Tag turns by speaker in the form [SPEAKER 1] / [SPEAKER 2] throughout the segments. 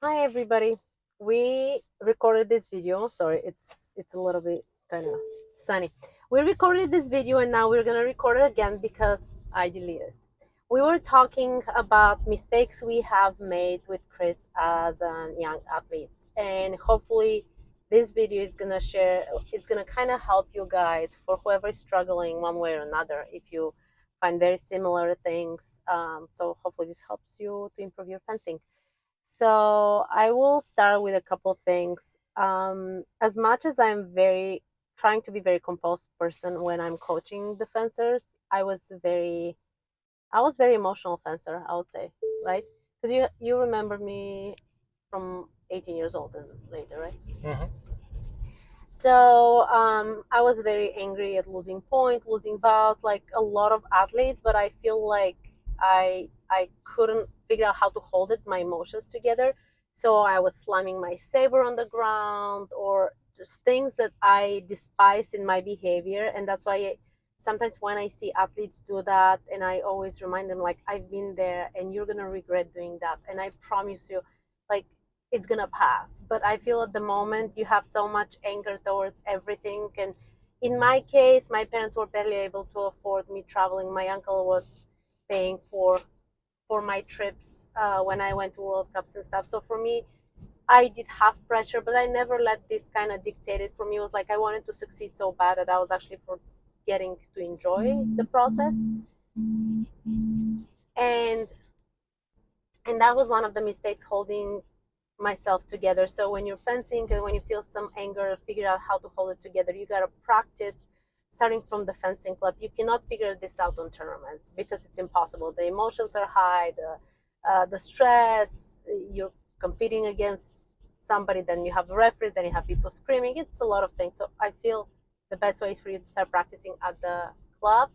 [SPEAKER 1] Hi everybody. We recorded this video. Sorry, it's a little bit kind of sunny. We recorded this video and now we're gonna record it again because I deleted it. We were talking about mistakes we have made with Chris as a young athlete, and hopefully this video is gonna share. It's gonna kind of help you guys for whoever is struggling one way or another. If you find very similar things, so hopefully this helps you to improve your fencing. So I will start with a couple things. As much as I'm very trying to be very composed person when I'm coaching the fencers, I was very emotional fencer, I would say, right? Because you remember me from 18 years old and later, right?
[SPEAKER 2] Mhm.
[SPEAKER 1] So I was very angry at losing point, losing bouts, like a lot of athletes. But I feel like I couldn't figure out how to hold it, my emotions together. So I was slamming my saber on the ground, or just things that I despise in my behavior, and that's why sometimes when I see athletes do that, and I always remind them like I've been there, and you're gonna regret doing that, and I promise you, like it's gonna pass. But I feel at the moment you have so much anger towards everything. And in my case, my parents were barely able to afford me traveling. My uncle was paying for my trips when I went to World Cups and stuff. So for me, I did have pressure, but I never let this kind of dictate it for me. It was like I wanted to succeed so bad that I was actually forgetting to enjoy the process. And and that was one of the mistakes, holding myself together. So when you're fencing and when you feel some anger, figure out how to hold it together. You gotta practice starting from the fencing club. You cannot figure this out on tournaments because it's impossible. The emotions are high, the stress. You're competing against somebody, then you have the referees, then you have people screaming. It's a lot of things. So I feel the best way is for you to start practicing at the club.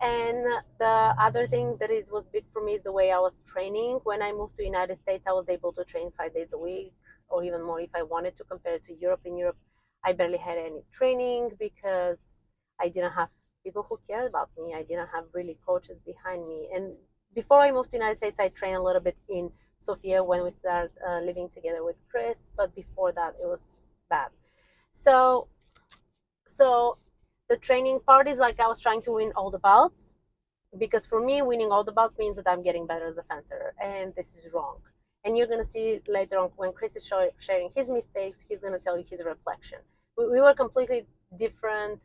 [SPEAKER 1] And the other thing that is was big for me is the way I was training. When I moved to United States, I was able to train 5 days a week or even more if I wanted to, compared to Europe. In Europe, I barely had any training because I didn't have people who cared about me. I didn't have really coaches behind me. And before I moved to United States, I trained a little bit in Sofia when we started living together with Chris. But before that, it was bad. So so the training part is like I was trying to win all the bouts, because for me winning all the bouts means that I'm getting better as a fencer, and this is wrong. And you're going to see later on when Chris is sharing his mistakes, he's going to tell you his reflection. We were completely different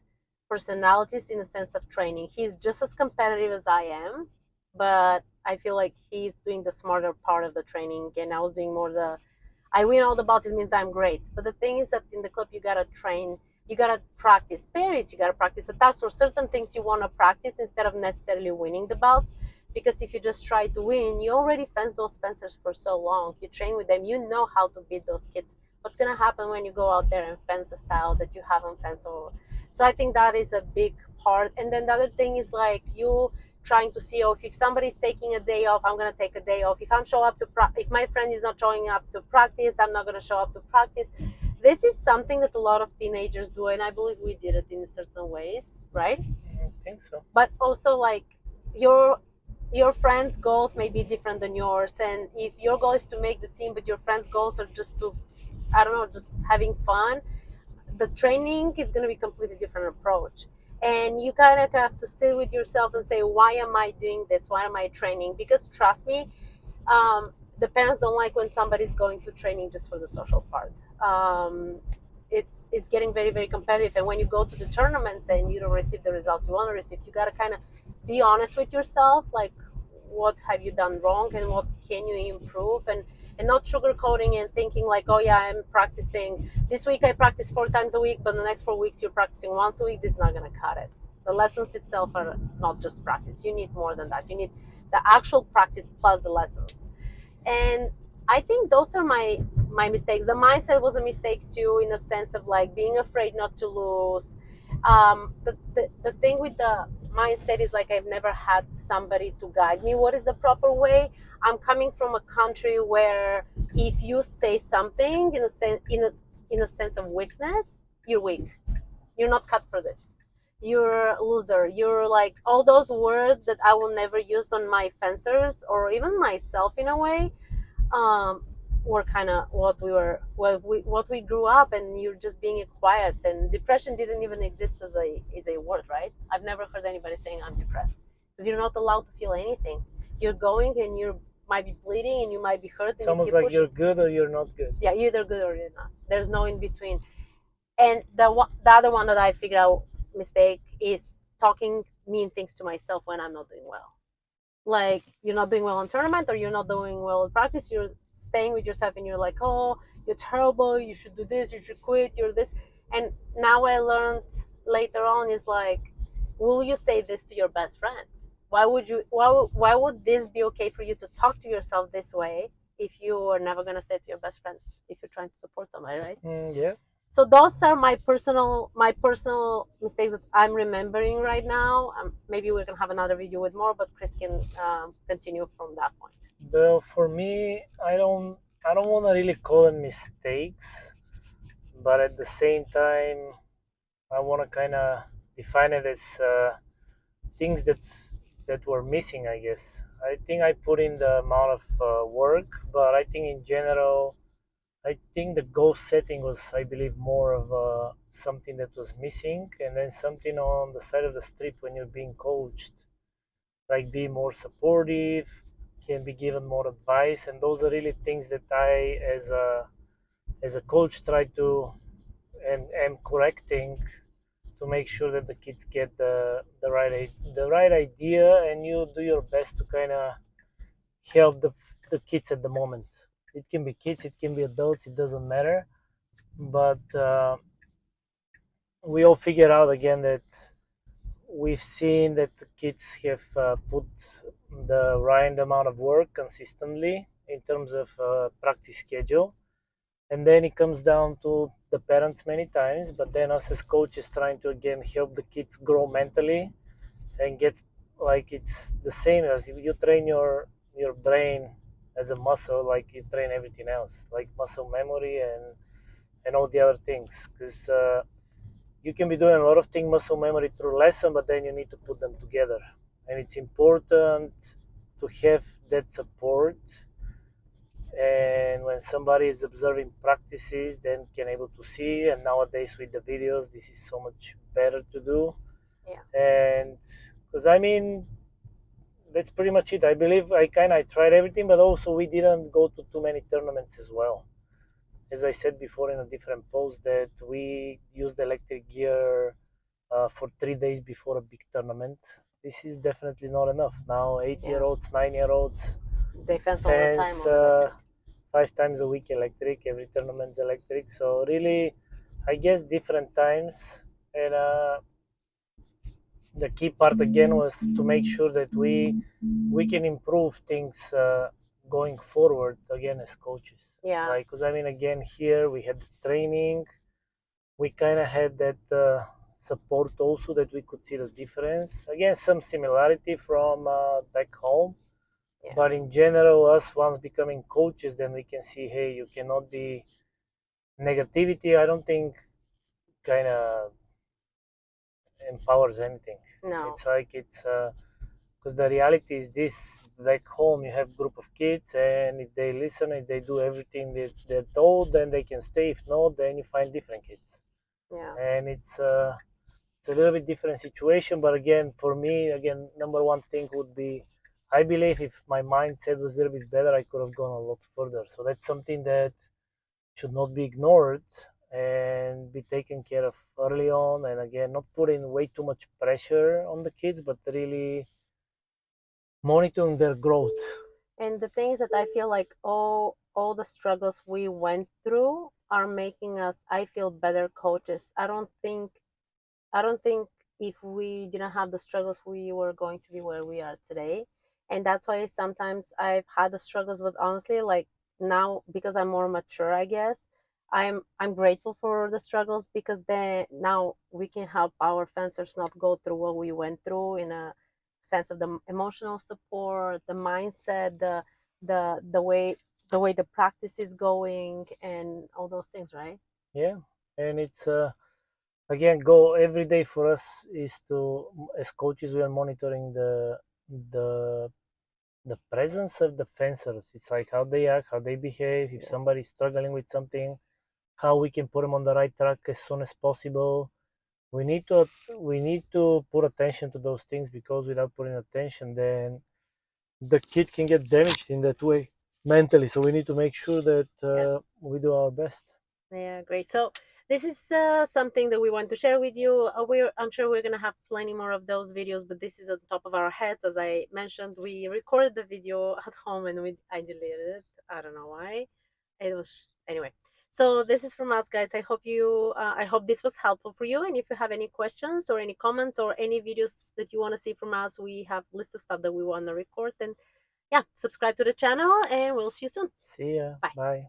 [SPEAKER 1] personalities in the sense of training. He's just as competitive as I am, but I feel like he's doing the smarter part of the training, and I was doing more the I win all the bouts, it means that I'm great. But the thing is that in the club, you gotta train, you gotta practice parries, you gotta practice attacks, or certain things you wanna practice instead of necessarily winning the bouts. Because if you just try to win, you already fence those fencers for so long. You train with them, you know how to beat those kids. What's gonna happen when you go out there and fence a style that you haven't fenced over? So I think that is a big part. And then the other thing is like you trying to see, oh, if somebody's taking a day off, I'm going to take a day off. If I'm show up to if my friend is not showing up to practice, I'm not going to show up to practice. This is something that a lot of teenagers do, and I believe we did it in certain ways, right?
[SPEAKER 2] I think so.
[SPEAKER 1] But also like your your friends goals may be different than yours, and if your goal is to make the team but your friends goals are just to, I don't know, just having fun, the training is going to be a completely different approach. And you kind of have to sit with yourself and say, why am I doing this? Why am I training? Because trust me, the parents don't like when somebody's going to training just for the social part. It's getting very, very competitive, and when you go to the tournaments and you don't receive the results you want to receive, you got to kind of be honest with yourself, like what have you done wrong and what can you improve, and not sugarcoating and thinking like, oh yeah, I'm practicing this week, I practice 4 times a week, but the next 4 weeks you're practicing once a week. This is not going to cut it. The lessons itself are not just practice. You need more than that. You need the actual practice plus the lessons. And I think those are my mistakes. The mindset was a mistake too, in a sense of like being afraid not to lose. The thing with the mindset is like I've never had somebody to guide me what is the proper way. I'm coming from a country where if you say something in a sense of weakness, you're weak, you're not cut for this, you're a loser, you're like all those words that I will never use on my fencers or even myself in a way. um, were kind of what we grew up, and you're just being quiet, and depression didn't even exist as a word, right? I've never heard anybody saying I'm depressed, because you're not allowed to feel anything. You're going and you might be bleeding and you might be hurt,
[SPEAKER 2] It's
[SPEAKER 1] and you
[SPEAKER 2] almost
[SPEAKER 1] keep
[SPEAKER 2] like
[SPEAKER 1] pushing.
[SPEAKER 2] you're good or you're not good.
[SPEAKER 1] Yeah, you're either good or you're not. There's no in between. And the other one that I figured out mistake is talking mean things to myself when I'm not doing well. Like, you're not doing well in tournament, or you're not doing well in practice, you're staying with yourself and you're like, oh, you're terrible, you should do this, you should quit, you're this. And now I learned later on is like, will you say this to your best friend? Why would this be okay for you to talk to yourself this way if you are never going to say it to your best friend, if you're trying to support somebody, right?
[SPEAKER 2] Yeah.
[SPEAKER 1] So those are my personal mistakes that I'm remembering right now. Maybe we can have another video with more, but Chris can continue from that point.
[SPEAKER 2] Well, for me, I don't want to really call them mistakes, but at the same time, I want to kind of define it as things that were missing. I guess I think I put in the amount of work, but I think in general, I think the goal setting was, I believe, more of something that was missing, and then something on the side of the street when you're being coached, like be more supportive, can be given more advice, and those are really things that I, as a coach, try to and am correcting to make sure that the kids get the right idea, and you do your best to kind of help the kids at the moment. It can be kids, it can be adults, it doesn't matter. But we all figure out again that we've seen that the kids have put the right amount of work consistently in terms of practice schedule, and then it comes down to the parents many times, but then us as coaches trying to again help the kids grow mentally and get, like, it's the same as you train your brain as a muscle, like you train everything else, like muscle memory and all the other things, because you can be doing a lot of things muscle memory through lesson, but then you need to put them together, and it's important to have that support. And when somebody is observing practices, then can able to see, and nowadays with the videos this is so much better to do.
[SPEAKER 1] Yeah.
[SPEAKER 2] And because I mean, that's pretty much it. I believe I tried everything, but also we didn't go to too many tournaments as well. As I said before in a different post, that we used electric gear for 3 days before a big tournament. This is definitely not enough. Now, 8-year-olds, 9-year-olds,
[SPEAKER 1] They fence all the time
[SPEAKER 2] fans
[SPEAKER 1] on electric.
[SPEAKER 2] 5 times a week electric. Every tournament's electric. So really, I guess different times. And the key part again was to make sure that we can improve things going forward again as coaches.
[SPEAKER 1] Yeah.
[SPEAKER 2] Like, because I mean, again, here we had training, we kind of had that support also, that we could see the difference. Again, some similarity from back home,
[SPEAKER 1] Yeah.
[SPEAKER 2] but in general, us once becoming coaches, then we can see, hey, you cannot be negativity. I don't think kind of empowers anything.
[SPEAKER 1] No.
[SPEAKER 2] It's like it's because the reality is this: back home you have group of kids, and if they listen, if they do everything that they're told, then they can stay. If not, then you find different kids.
[SPEAKER 1] Yeah.
[SPEAKER 2] And it's a little bit different situation. But again, for me, again, number one thing would be, I believe if my mindset was a little bit better, I could have gone a lot further. So that's something that should not be ignored and be taken care of early on. And again, not putting way too much pressure on the kids, but really monitoring their growth.
[SPEAKER 1] And the things that I feel like all the struggles we went through are making us, I feel, better coaches. I don't think if we didn't have the struggles, we were going to be where we are today. And that's why sometimes I've had the struggles, but honestly, like now, because I'm more mature, I guess, I'm grateful for the struggles, because then now we can help our fencers not go through what we went through, in a sense of the emotional support, the mindset, the way the practice is going, and all those things, right?
[SPEAKER 2] Yeah. And it's again, go every day for us is to, as coaches, we are monitoring the the presence of the fencers. It's like how they act, how they behave. If
[SPEAKER 1] Yeah.
[SPEAKER 2] somebody's struggling with something, how we can put them on the right track as soon as possible. We need to we need to put attention to those things, because without putting attention, then the kid can get damaged in that way mentally. So we need to make sure that
[SPEAKER 1] Yeah.
[SPEAKER 2] we do our best.
[SPEAKER 1] Yeah, great. So this is something that we want to share with you. I'm sure we're gonna have plenty more of those videos, but this is on top of our heads. As I mentioned, we recorded the video at home and I deleted it. I don't know why. It was anyway. So this is from us, guys. I hope this was helpful for you. And if you have any questions or any comments or any videos that you want to see from us, we have a list of stuff that we want to record. And yeah, subscribe to the channel, and we'll see you soon.
[SPEAKER 2] See ya.
[SPEAKER 1] Bye.
[SPEAKER 2] Bye.